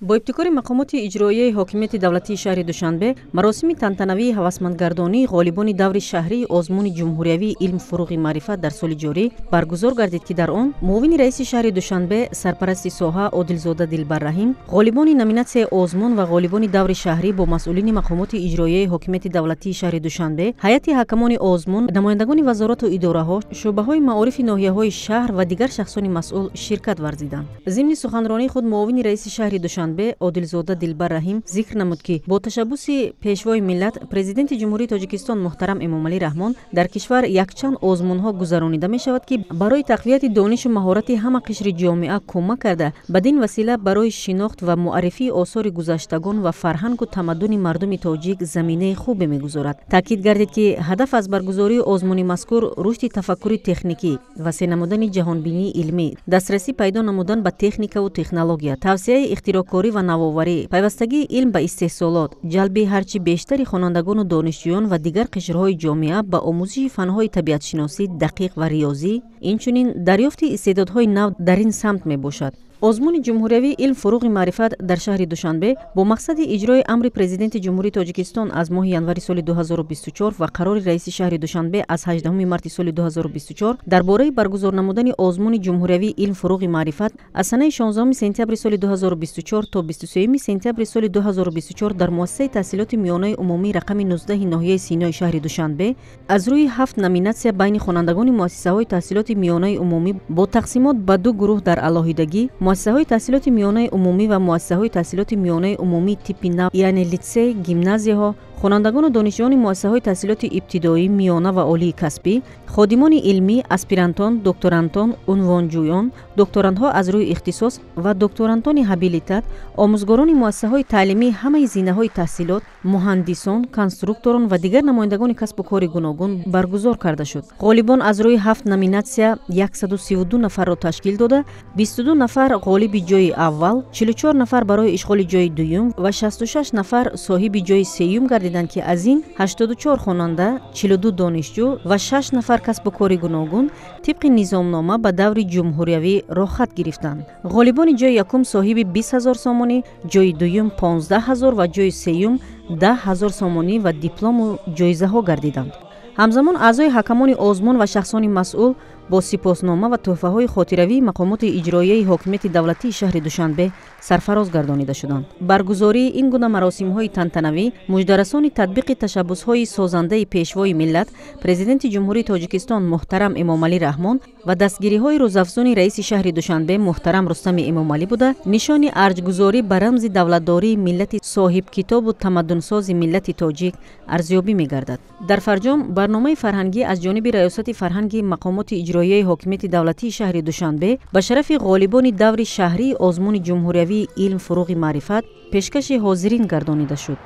با ابتکار مقامات اجرایی حاکمیت دولتی شهر دوشنبه، مراسم تنتنوی هوسمندگردانی غالبان دور شهری آزمون جمهوریوی علم فروغ معرفت در سال جاری برگزار گردید که در آن معاون رئیس شهر دوشنبه سرپرست ساحه عادلزاده دلبر رحیم، غالبان نامیناسیون آزمون و غالبان دور شهری با مسئولین مقامات اجرایی حاکمیت دولتی شهر دوشنبه، هیئت حکمان آزمون، نمایندگان وزارت و اداره‌ها، شعبه‌های معارف ناحیه‌های شهر و دیگر شخصان مسئول شرکت ورزیدند. ضمن سخنرانی خود معاون رئیس شهر دوشنبه عادلزاده دلبر رحیم ذکر نمود که با تشبث پیشوای ملت پرزیدنت جمهوری تاجیکستان محترم امامعلی رحمان در کشور یکچند آزمون‌ها گذرانیده می شود که برای تقویت دانش و مهارت همه قشر جامعه کمک کرده بدین وسیله برای شناخت و معرفی آثار گذشتگان و فرهنگ و تمدن مردم تاجیک زمینه خوب می‌گذارد. تاکید گردید که هدف از برگزاری آزمون مذکور رشد تفکر تکنیکی، وسیع نمودن جهانبینی علمی، دسترسی پیدا نمودن به تکنیک و تکنولوژی، توسعه اختراعکاری و نوآوری، پیوستگی علم به استحصالات، جلب هرچی بیشتر خوانندگان و دانشجویان و دیگر قشرهای جامعه به آموزش فنهای طبیعت شناسی دقیق و ریاضی، اینچنین دریافت استعدادهای نو در این سمت می باشد. آزمون جمهوریوی علم فروغ معرفت در شهر دوشنبه با مقصد اجرای امر پرزیدنت جمهوری تاجیکستان از ماه ینوری سال 2024 و قرار رئیس شهر دوشنبه از 18 مارس سال 2024 درباره برگزار نمودن آزمون جمهوریوی علم فروغ معرفت از سنه 16 سپتامبر سال 2024 تا 23 سپتامبر سال 2024 در مؤسسه تحصیلات میانه عمومی رقم 19 ناحیه سینای شهر دوشنبه از روی 7 نامیناسیون بین خوانندگان مؤسسه‌های تحصیلات میانه عمومی با تقسیمات به دو گروه در علاهیدگی، مؤسسه‌های تحصیلات میانه عمومی و مؤسسه‌های تحصیلات میانه عمومی تیپ نو یعنی لیسه، گیمنازیاها، خوانندگان و دانشجویان مؤسسه‌های تحصیلات ابتدایی، میانه و عالی کسبی، خادمان علمی، اسپیرانتان، دکترانتان، عنوانجویان، دکتراندها از روی اختصاص و دکترانتان هابیلیتات، آموزگاران مؤسسه‌های تعلیمی همه زینه‌های تحصیلات، مهندسان، کنسترکتوران و دیگر نمایندگان کسب و کار گوناگون برگزار کرده شد. غالبان از روی 7 نامیناسیون 132 نفر را تشکیل داده، 22 نفر غالب جای اول، 44 نفر برای اشغال جای دوم و 66 نفر صاحب جای سوم گردیدند که از این 84 خواننده، 42 دانشجو و 6 نفر کسب و کار گوناگون طبق نظامنامه به دور جمهوریوی راحت گرفتند. غالبان جای یکم صاحب 20000 سامانی، جای دوم 15000 و جای سوم 10000 سامانی و دیپلم و جایزه ها گردیدند. همزمان اعضای حکمان آزمون و شخصان مسئول با سپاسنامه و تحفه‌های خاطروی مقامات اجرایی حاکمیت دولتی شهر دوشنبه سرفراز گردانیده شدند. برگزاری این گونه مراسم‌های تنتنوی مجدرسان تطبیق تشبث‌های سازنده پیشوای ملت پرزیدنت جمهوری تاجیکستان محترم امامعلی رحمان و دستگیری‌های روزافزون رئیس شهر دوشنبه محترم رستم امامعلی بوده، نشان ارجگذاری به رمز دولتداری ملت صاحب کتاب و تمدن‌ساز ملت تاجیک ارزیابی می‌گردد. در فرجام برنامه فرهنگی از جانب ریاست فرهنگ مقامات اجرایی حاکمیت دولتی شهر دوشنبه به شرف غالبان دور شهری آزمون جمهوریوی علم فروغ معرفت پیشکش حاضرین گردانیده شد.